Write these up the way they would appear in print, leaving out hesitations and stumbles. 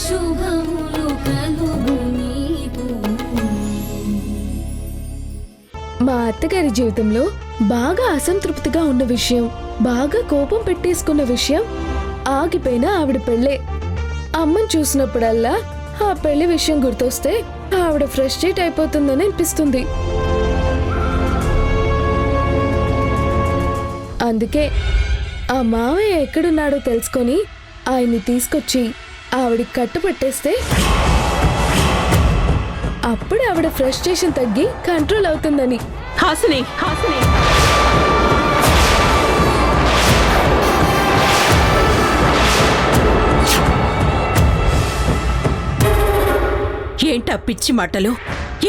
శుభములు కలుగు నీకు. మా అత్తగారి జీవితంలో బాగా అసంతృప్తిగా ఉన్న విషయం, బాగా కోపం పెట్టేసుకున్న విషయం ఆగిపోయిన ఆవిడ పెళ్ళే. అమ్మని చూసినప్పుడల్లా ఆ పెళ్లి విషయం గుర్తొస్తే ఆవిడ ఫ్రస్ట్రేట్ అయిపోతుందని అనిపిస్తుంది. అందుకే ఆ మావయ్య ఎక్కడున్నాడో తెలుసుకొని ఆయన్ని తీసుకొచ్చి ఆవిడికి కట్టుపట్టేస్తే అప్పుడు ఆవిడ ఫ్రస్ట్రేషన్ తగ్గి కంట్రోల్ అవుతుందని. హాసిని, హాసిని, ఏంటా పిచ్చి మాటలు,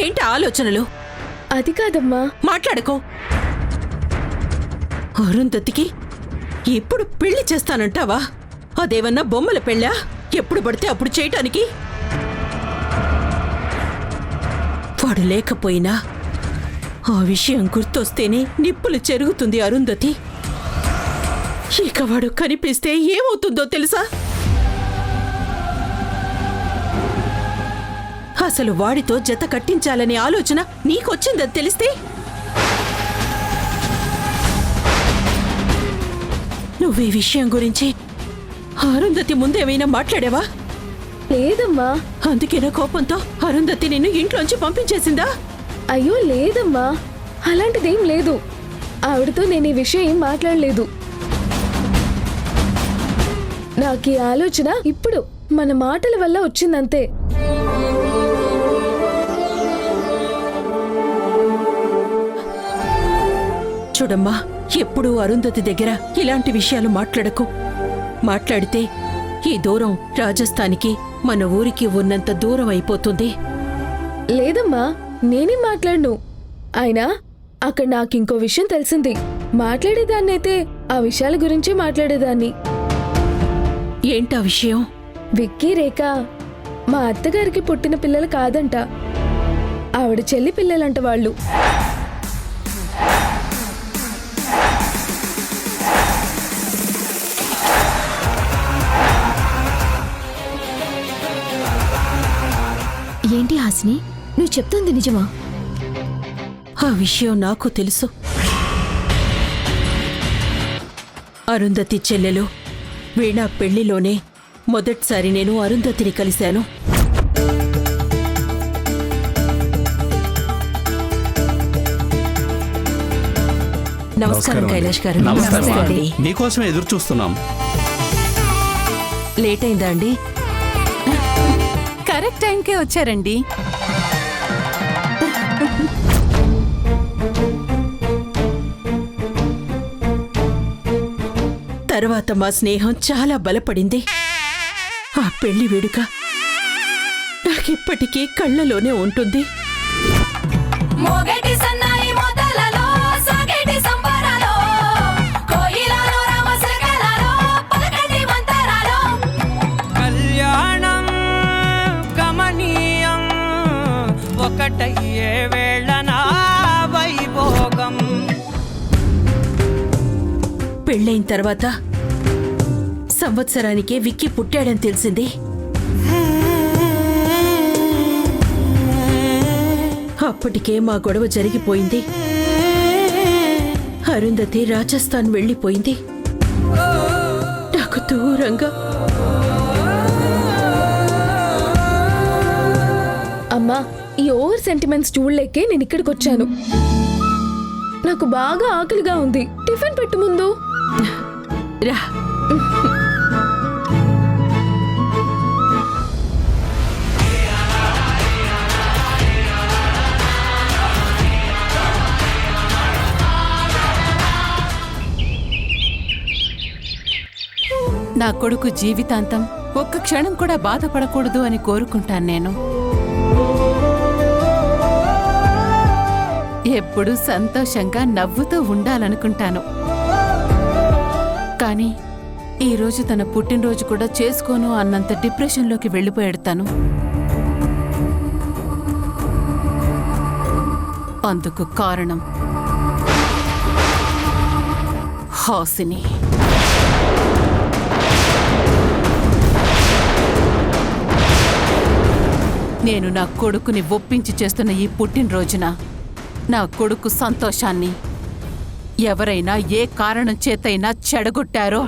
ఏంటి ఆలోచనలు? అది కాదమ్మా. మాట్లాడుకో. అరుంధతికి ఇప్పుడు పెళ్లి చేస్తానంటావా? అదేమన్నా బొమ్మల పెళ్ళా? ఎప్పుడు పడితే అప్పుడు చేయటానికి? వాడు లేకపోయినా ఆ విషయం గుర్తొస్తేనే నిప్పులు చెరుగుతుంది అరుంధతి. ఇక వాడు కనిపిస్తే ఏమవుతుందో తెలుసా? అసలు వాడితో జత కట్టించాలనే ఆలోచన నీకొచ్చిందని తెలిస్తే నువ్వు ఈ విషయం గురించి అరుంధతి ముందేమైనా మాట్లాడావా? లేదమ్మా. అందుకేనా కోపంతో అరుంధతి నిన్ను ఇంట్లోంచి పంపించేసిందా? అయ్యో లేదమ్మా, అలాంటిదేం లేదు. ఆవిడతో నేను ఈ విషయం ఏం మాట్లాడలేదు. నాకు ఈ ఆలోచన ఇప్పుడు మన మాటల వల్ల వచ్చిందంతే. చూడమ్మా, ఎప్పుడూ అరుంధతి దగ్గర ఇలాంటి విషయాలు మాట్లాడకు. మాట్లాడితే ఈ దూరం రాజస్థాన్కి, మన ఊరికి ఉన్నంత దూరం అయిపోతుంది. లేదమ్మా, నేనేం మాట్లాడను. అయినా అక్కడ నాకింకో విషయం తెలిసింది. మాట్లాడేదాన్నైతే ఆ విషయాల గురించే మాట్లాడేదాన్ని. ఏంటా విషయం? విక్కీ, రేఖ మా అత్తగారికి పుట్టిన పిల్లలు కాదంట, ఆవిడ చెల్లి పిల్లలంట వాళ్ళు. ఏంటి హాసిని, నువ్వు చెప్తుంది నిజమా? ఆ విషయం నాకు తెలుసు. అరుంధతి చెల్లెలు వీణా పెళ్లిలోనే మొదటిసారి నేను అరుంధతిని కలిశాను. నమస్కారం కైలాష్ గారు. నమస్తే అండి. నీకోసమే ఎదురు చూస్తున్నాం. లేట్ అయిందా అండి? కరెక్ట్ టైంకే వచ్చారండి. తర్వాత మా స్నేహం చాలా బలపడింది. ఆ పెళ్లి వేడుక నాకిప్పటికీ కళ్ళలోనే ఉంటుంది. కళ్యాణం గమనీయం, ఒకటయ్యే వేళనా వైభోగం. పెళ్ళైన తర్వాత సంవత్సరానికే విక్కీ పుట్టాడని తెలిసింది. అప్పటికే మా గొడవ జరిగిపోయింది. అరుంధతి రాజస్థాన్ వెళ్ళిపోయింది, నాకు దూరంగా. అమ్మా, ఈ ఓవర్ సెంటిమెంట్స్ చూడలేకే నేను ఇక్కడికి వచ్చాను. నాకు బాగా ఆకలిగా ఉంది, టిఫిన్ పెట్టు ముందు. రా. నా కొడుకు జీవితాంతం ఒక్క క్షణం కూడా బాధపడకూడదు అని కోరుకుంటాను నేను. ఎప్పుడూ సంతోషంగా నవ్వుతూ ఉండాలనుకుంటాను. కానీ ఈరోజు తన పుట్టినరోజు కూడా చేసుకోను అన్నంత డిప్రెషన్లోకి వెళ్ళిపోయాడు తను. అందుకు కారణం హాసిని. నేను నా కొడుకుని ఒప్పించి చేస్తున్న ఈ పుట్టినరోజున నా కొడుకు సంతోషాన్ని ఎవరైనా ఏ కారణం చేతైనా చెడగొట్టారో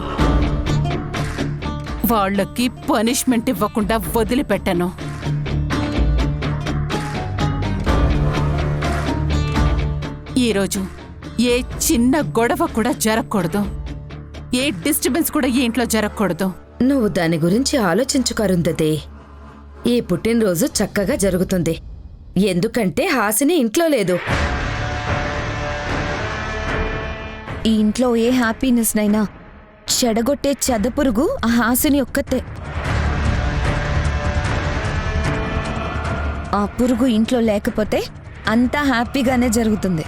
వాళ్ళకి పనిష్మెంట్ ఇవ్వకుండా వదిలిపెట్టను. ఈరోజు ఏ చిన్న గొడవ కూడా జరగకూడదు, ఏ డిస్టర్బెన్స్ కూడా ఈ ఇంట్లో జరగకూడదు. నువ్వు దాని గురించి ఆలోచించుకు అరుంధతి. ఈ పుట్టినరోజు చక్కగా జరుగుతుంది, ఎందుకంటే హాసిని ఇంట్లో లేదు. ఈ ఇంట్లో ఏ హ్యాపీనెస్ నైనా చెడగొట్టే చెదపురుగు ఆ హాసిని ఒక్కతే. ఆ పురుగు ఇంట్లో లేకపోతే అంతా హ్యాపీగానే జరుగుతుంది.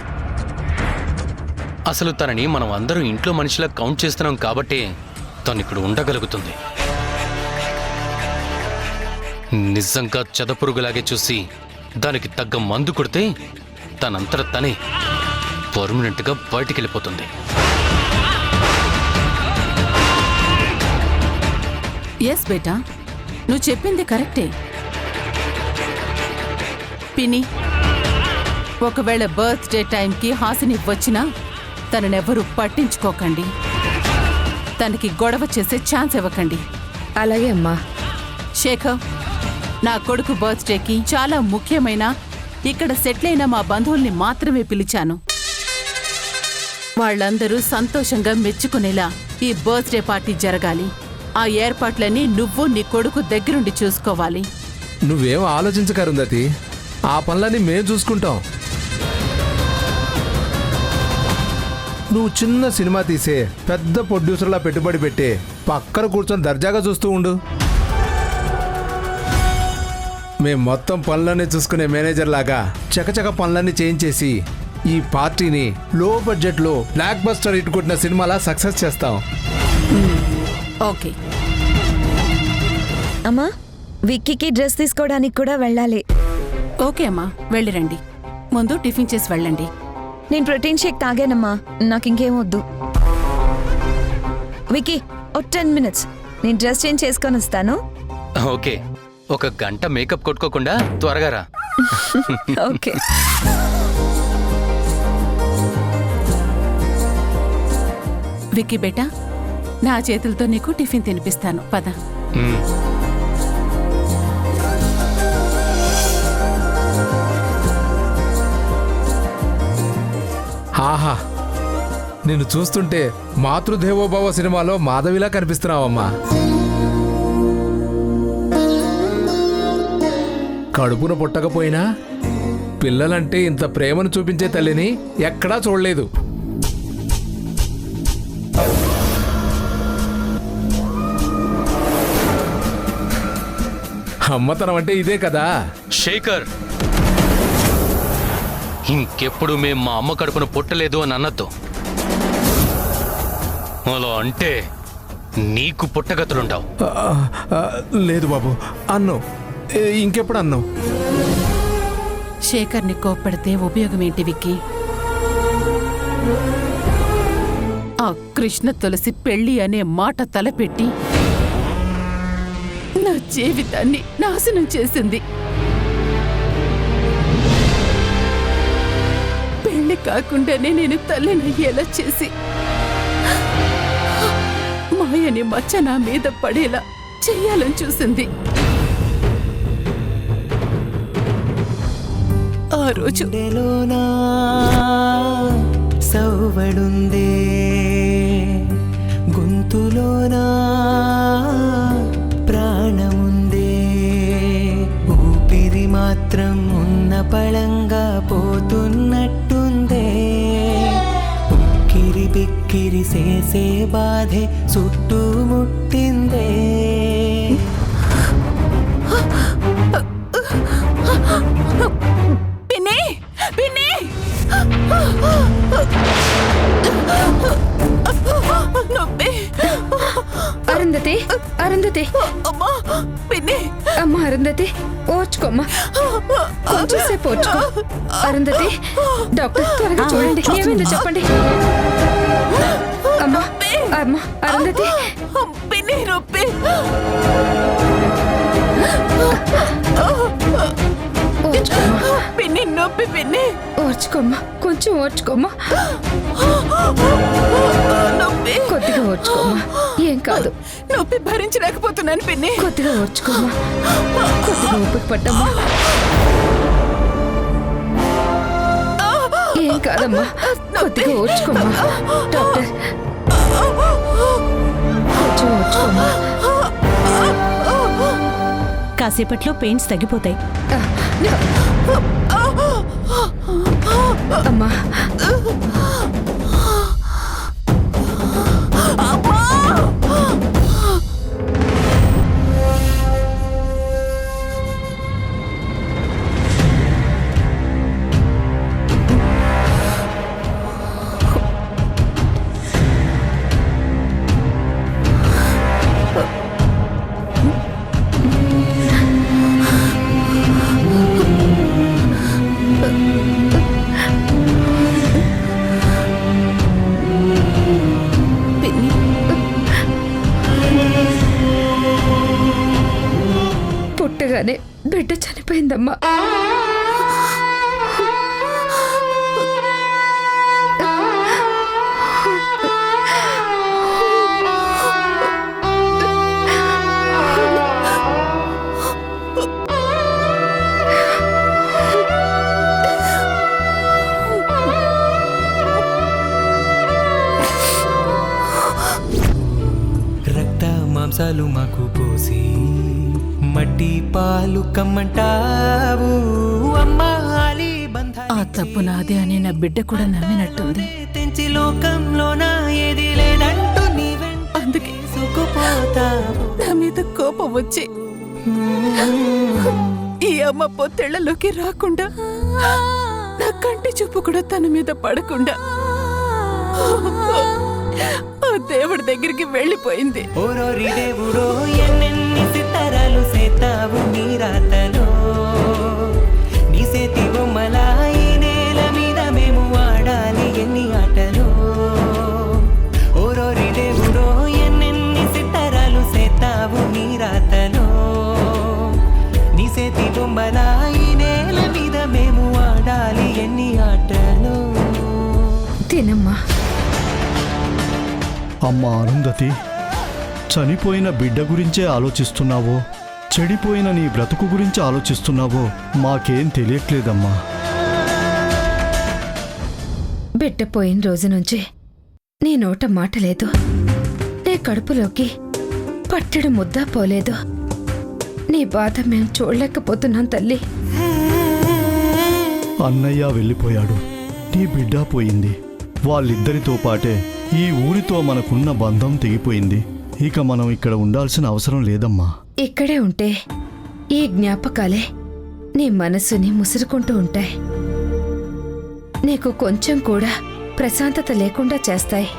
అసలు తనని మనం అందరూ ఇంట్లో మనిషిలా కౌంట్ చేస్తున్నాం కాబట్టే తను ఇక్కడ ఉండగలుగుతుంది. నిజంగా చెదపురుగులాగే చూసి దానికి తగ్గ మందు కొడితే తనంతట తనే పర్మనెంట్గా బయటికెళ్ళిపోతుంది. ఎస్ బేటా, నువ్వు చెప్పింది కరెక్టే. పిన్ని, ఒకవేళ బర్త్డే టైంకి హాసిని వచ్చినా తననెవరూ పట్టించుకోకండి. తనకి గొడవ చేసే ఛాన్స్ ఇవ్వకండి. అలాగే అమ్మా. శేఖర్, నా కొడుకు బర్త్డేకి చాలా ముఖ్యమైన ఇక్కడ సెటిల్ అయిన మా బంధువుల్ని మాత్రమే పిలిచాను. వాళ్ళందరూ సంతోషంగా మెచ్చుకునేలా ఈ బర్త్డే పార్టీ జరగాలి. ఆ ఏర్పాట్లన్నీ నువ్వు నీ కొడుకు దగ్గరుండి చూసుకోవాలి. నువ్వేం ఆలోచించక అరుంధతి, ఆ పనులన్నీ మేం చూసుకుంటాం. నువ్వు చిన్న సినిమా తీసే పెద్ద ప్రొడ్యూసర్లా పెట్టుబడి పెట్టి పక్కన కూర్చొని దర్జాగా చూస్తూ ఉండు. మేం మొత్తం పనులన్నీ చూసుకునే మేనేజర్ లాగా చకచక పనులన్నీ చేయించేసి ఈ పార్టీని లో బడ్జెట్లో బ్లాక్ బస్టర్ హిట్ కొట్టిన సినిమాలా సక్సెస్ చేస్తాం. ఓకే అమ్మా, విక్కీకి డ్రెస్ తీసుకోవడానికి కూడా వెళ్ళాలి. ఓకే అమ్మా, వెళ్ళిరండి. ముందు టిఫిన్ చేసి వెళ్ళండి. నేను ప్రోటీన్ షేక్ తాగానమ్మా, నాకు ఇంకేం వద్దు. విక్కీ, ఒక 10 minutes నేను డ్రెస్ చేంజ్ చేసుకొని వస్తాను. ఓకే, ఒక గంట మేకప్ కొట్టుకోకుండా త్వరగా రా. ఓకే. విక్కీ బేటా, నా చేతులతో నీకు టిఫిన్ తినిపిస్తాను, పద. ఆహా, నిన్ను చూస్తుంటే మాతృదేవోభవ సినిమాలో మాధవిలా కనిపిస్తున్నావమ్మా. కడుపున పుట్టకపోయినా పిల్లలంటే ఇంత ప్రేమను చూపించే తల్లిని ఎక్కడా చూడలేదు. అమ్మతనం అంటే ఇదే కదా. శేఖర్, ఇంకెప్పుడు మేం మా అమ్మ కడుపున పుట్టలేదు అని అన్నద్దు. అలా అంటే నీకు పుట్టగతులుంటావు. లేదు బాబు, అన్నం ఇంకెప్పుడు అన్నం. శేఖర్ని కోప్పడితే ఉపయోగం ఏంటి విక్కీ? ఆ కృష్ణ తులసి పెళ్లి అనే మాట తలపెట్టి నా జీవితాన్ని నాశనం చేసింది. పెళ్లి కాకుండానే నేను తల్లినయ్యేలా చేసి మాయని మచ్చ నా మీద పడేలా చెయ్యాలని చూసింది. ఆ రోజు సౌవడుందే గొంతులోనా ప్రాణముందే, ఊపిరి మాత్రం ఉన్న పళంగా పోతున్నట్టుందే, ఉక్కిరి బిక్కిరి చేసే బాధే చుట్టుముట్టిందే. పిన్ని, పిన్ని, నొప్పి. అరుంధతి, అరుంధతి, అమ్మా, పిన్ని. అమ్మ అరుంధతి, ఓర్చుకోమ్మా, కొంచెం సేపు ఓర్చుకో. అరుంధతి, డాక్టర్ త్వరగా చూడండి, ఏమైందో చెప్పండి. అమ్మా, అమ్మ అరుంధతి, పిన్ని నొప్పి. నొప్పి పిన్ని, ఓర్చుకోమ్మా, కొంచెం ఓర్చుకోమ్మా, నొప్పి, కొద్దిగా ఓర్చుకోమ్మా, ఏం కాదు. నొప్పి భరించలేకపోతున్నాను పిన్ని. కొద్దిగా ఓర్చుకోమ్మా, కొద్దిగా ఓపిక పట్టమ్మా. ఏం కాదమ్మా, కొద్దిగా ఓర్చుకోమ్మా. డాక్టర్, కొంచెం ఓర్చుకోమ్మా. కాసేపట్లో పెయిన్స్ తగ్గిపోతాయి. అమ్మా, పుట్టగానే బిడ్డ చనిపోయిందమ్మా. రక్త మాంసాలు మాకు పోసి మట్టి పాలు కమ్మంటావు అమ్మా. ఆ తప్పు నాదే అని నా బిడ్డ కూడా నమ్మినట్టుంది. తెంచి లోకంలోన ఏది లేదంటూ నీ వెంట అందుకే సుకుపోతావు. నా మీద కోపం వచ్చి ఈ అమ్మ పొత్తెళ్లలోకి రాకుండా, నా కంటి చూపు కూడా తన మీద పడకుండా ఆ దేవుడి దగ్గరికి వెళ్ళిపోయింది. ఓరోరి దేవుడో ఎన్నెన్ని సితారాలు సేతావు నీ రాతలో. నీ సేతి బొమ్మలా ఈ నేల మీద మేము ఆడాలి ఎన్ని ఆటలు. ఓరోరి దేవుడో ఎన్నెన్ని సితారాలు సేతావు నీ రాతలో. నీ సేతి బొమ్మలా ఈ నేల మీద మేము ఆడాలి ఎన్ని ఆటలు. తినమ్మా. అమ్మా అరుంధతి, చనిపోయిన బిడ్డ గురించే ఆలోచిస్తున్నావో, చెడిపోయిన నీ బ్రతుకు గురించి ఆలోచిస్తున్నావో మాకేం తెలియట్లేదమ్మా. బిడ్డ పోయిన రోజు నుంచి నీ నోట మాట లేదు, నీ కడుపులోకి పట్టెడు ముద్ద పోలేదు. నీ బాధ మేం చూడలేకపోతున్నాం తల్లి. అన్నయ్య వెళ్ళిపోయాడు, నీ బిడ్డ పోయింది. వాళ్ళిద్దరితో పాటే ఈ ఊరితో మనకున్న బంధం తెగిపోయింది. ఇక మనం ఇక్కడ ఉండాల్సిన అవసరం లేదమ్మా. ఇక్కడే ఉంటే ఈ జ్ఞాపకాలే నీ మనస్సుని ముసురుకుంటూ ఉంటాయి. నీకు కొంచెం కూడా ప్రశాంతత లేకుండా చేస్తాయి.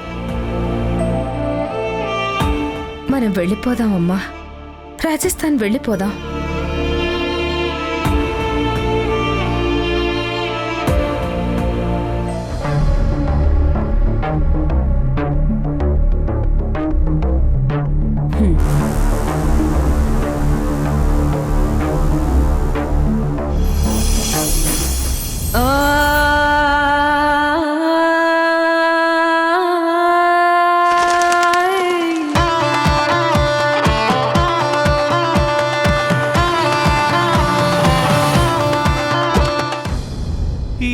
మనం వెళ్ళిపోదామమ్మా, రాజస్థాన్ వెళ్ళిపోదాం.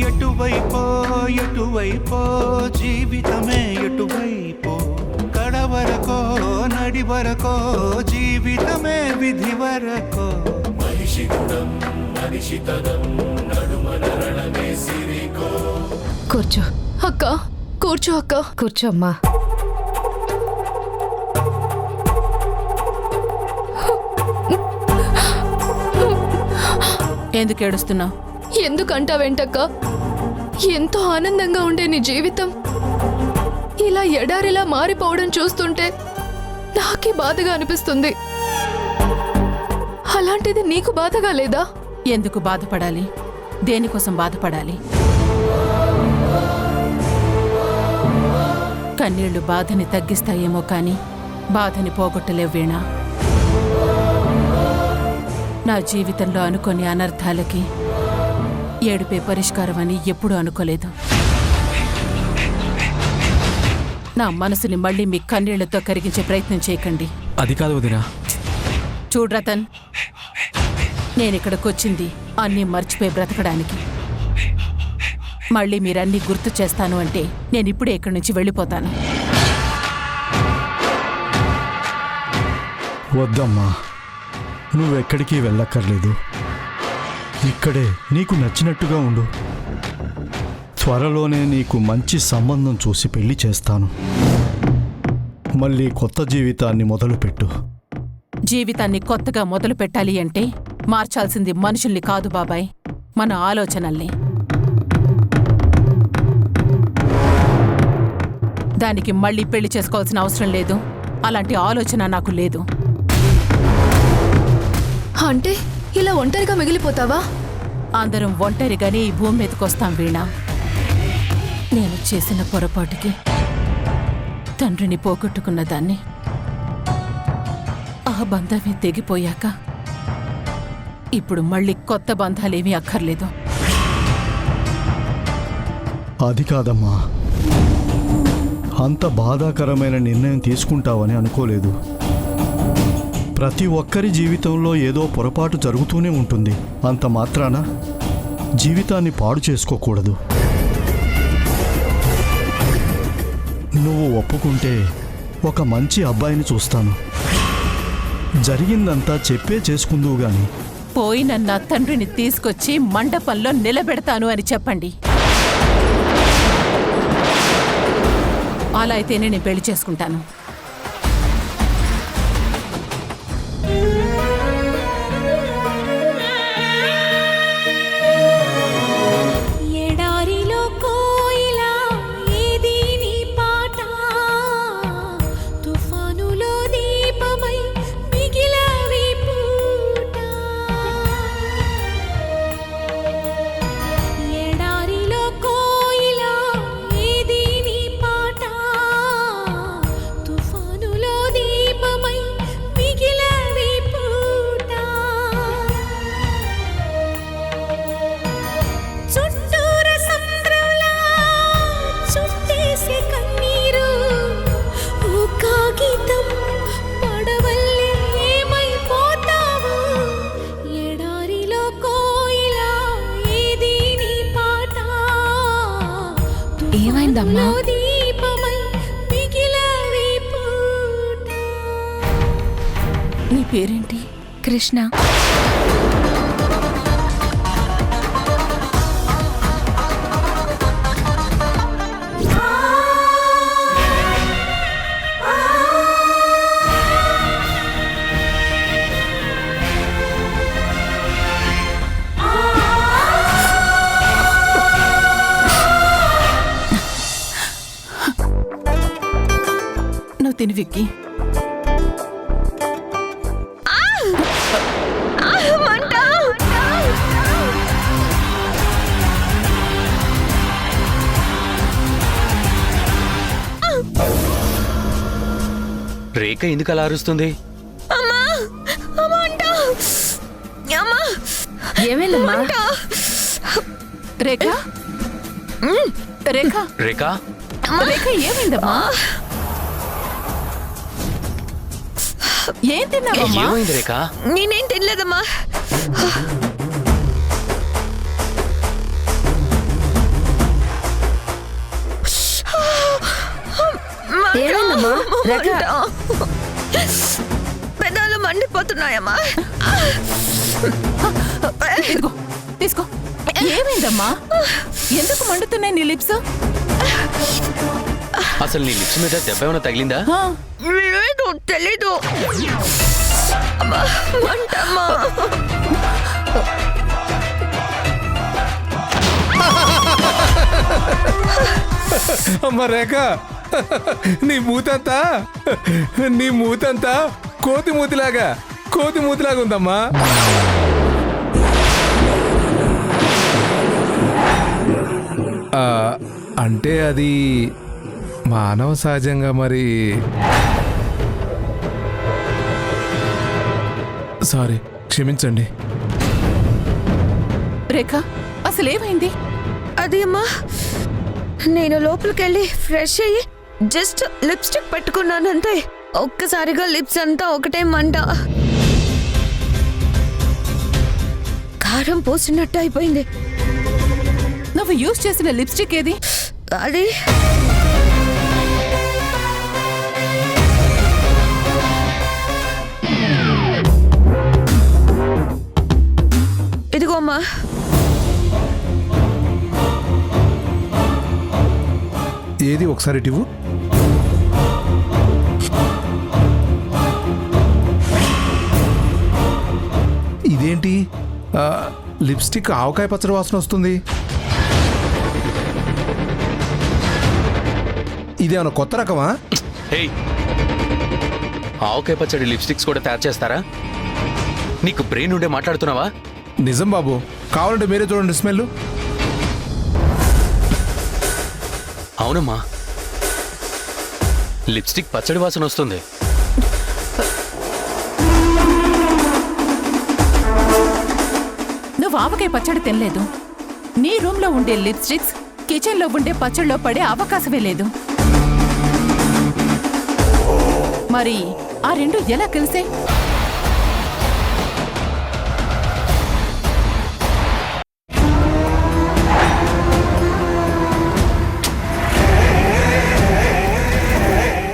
ఎటువైపో ఎటువైపో జీవితమే ఎటువైపో, కడవరకో నడివరకో జీవితమే విధి వరకో. కూర్చో అక్క, కూర్చో అక్క. కూర్చోమ్మా. ఎందుకు ఏడుస్తున్నావు? ఎందుకంటావేంటక్క? ఎంతో ఆనందంగా ఉండే నీ జీవితం ఇలా ఎడారిలా మారిపోవడం చూస్తుంటే నాకే బాధగా అనిపిస్తుంది. అలాంటిది నీకు బాధగా లేదా? ఎందుకు బాధపడాలి? దేనికోసం బాధపడాలి? కన్నీళ్లు బాధని తగ్గిస్తాయేమో కానీ బాధని పోగొట్టలేవు వీణా. నా జీవితంలో అనుకోని అనర్థాలకి ఏడుపే పరిష్కారం అని ఎప్పుడూ అనుకోలేదు. నా మనసుని మళ్ళీ మీ కన్నీళ్లతో కరిగించే ప్రయత్నం చేయకండి. అది కాదు వదినా. చూడు రతన్, నేనిక్కడికొచ్చింది అన్నీ మర్చిపోయి బ్రతకడానికి. మళ్ళీ మీరన్నీ గుర్తు చేస్తాను అంటే నేనిప్పుడే ఇక్కడి నుంచి వెళ్ళిపోతాను. వద్దమ్మా, నువ్వెక్కడికి వెళ్ళక్కర్లేదు. ఇక్కడే నీకు నచ్చినట్టుగా ఉండు. త్వరలోనే నీకు మంచి సంబంధం చూసి పెళ్లి చేస్తాను. మళ్ళీ కొత్త జీవితాన్ని మొదలుపెట్టు. జీవితాన్ని కొత్తగా మొదలు పెట్టాలి అంటే మార్చాల్సింది మనుషుల్ని కాదు బాబాయ్, మన ఆలోచనల్ని. దానికి మళ్ళీ పెళ్లి చేసుకోవాల్సిన అవసరం లేదు. అలాంటి ఆలోచన నాకు లేదు. అంటే ఇలా ఒంటరిగా మిగిలిపోతావా? అందరం ఒంటరిగానే ఈ భూమి మీదకొస్తాం వీణా. నేను చేసిన పొరపాటుకి తండ్రిని పోగొట్టుకున్న దాన్ని. ఆ బంధమే తెగిపోయాక ఇప్పుడు మళ్ళీ కొత్త బంధాలేమీ అక్కర్లేదు. అది కాదమ్మా, అంత బాధాకరమైన నిర్ణయం తీసుకుంటావని అనుకోలేదు. ప్రతి ఒక్కరి జీవితంలో ఏదో పొరపాటు జరుగుతూనే ఉంటుంది. అంత మాత్రాన జీవితాన్ని పాడు చేసుకోకూడదు. నువ్వు ఒప్పుకుంటే ఒక మంచి అబ్బాయిని చూస్తాను. జరిగిందంతా చెప్పే చేసుకుందువు గాని. పోయిన నా తండ్రిని తీసుకొచ్చి మండపంలో నిలబెడతాను అని చెప్పండి. అలా అయితేనే నేను పెళ్లి చేసుకుంటాను. ఏమైందమ్మా? నీ పేరేంటి? కృష్ణ. నువ్వు తిని విక్కి. రేఖ ఎందుకు అలా అరుస్తుంది? ఏమైందమ్మా? రేఖ, రేఖ, రేఖ, రేఖ ఏమైందమ్మా? ఏం తిన్నావమ్మా? ఏమైంది రేఖ? నేనేం తినలేదమ్మా. ఏమైందమ్మా? రేఖ, పెదాలు మండిపోతున్నాయమ్మా. ఇదిగో తీసుకో. ఏమైందమ్మా? ఎందుకు మండుతున్నాయి నీ లిప్స్? అసలు నీ లిప్స్ మీద దెబ్బ ఏమైనా తగిలిందా? లేదు, తెలీదు. మంటమ్మా. అమ్మ రేఖ, నీ మూతంతా కోతి మూతిలాగా ఉందమ్మా. అంటే అది మానవ సహజంగా మరి. సారీ, క్షమించండి. రేఖ, అసలు ఏమైంది? అది అమ్మా, నేను లోపలికెళ్ళి ఫ్రెష్ అయ్యి జస్ట్ లిప్స్టిక్ పెట్టుకున్నానంతే. ఒక్కసారిగా లిప్స్ అంతా ఒకటే మంట, కారం పోసినట్టు అయిపోయింది. నువ్వు యూజ్ చేసిన లిప్స్టిక్ ఏది? అది ఇదిగో అమ్మా. ఏది ఒకసారి ఇటు. ఇదేంటి లిప్స్టిక్ ఆవకాయ పచ్చడి వాసన వస్తుంది. ఇదేమన్నా కొత్త రకమా? హే, ఆవకాయ పచ్చడి లిప్స్టిక్స్ కూడా తయారు చేస్తారా? నీకు బ్రెయిన్ ఉండే మాట్లాడుతున్నావా? నిజం బాబు, కావాలంటే మీరే చూడండి స్మెల్. అవునమ్మా, లిప్స్టిక్ పచ్చడి వాసన వస్తుంది. నువ్వు ఆవకాయ పచ్చడి తినలేదు. నీ రూమ్ లో ఉండే లిప్స్టిక్స్ కిచెన్ లో ఉండే పచ్చడిలో పడే అవకాశమే లేదు. మరి ఆ రెండు ఎలా కలిసే?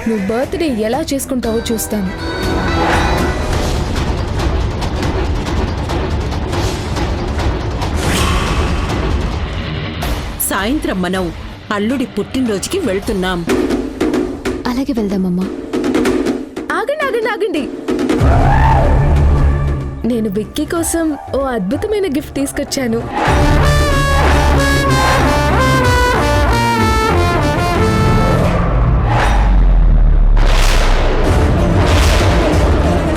నువ్వు బర్త్డే ఎలా చేసుకుంటావో చూస్తాను. సాయంత్రం మనం అల్లుడి పుట్టినరోజుకి వెళ్తున్నాం. అలాగే వెళ్దామమ్మా. ఆగండి ఆగండి ఆగండి, నేను విక్కీ కోసం ఓ అద్భుతమైన గిఫ్ట్ తీసుకొచ్చాను.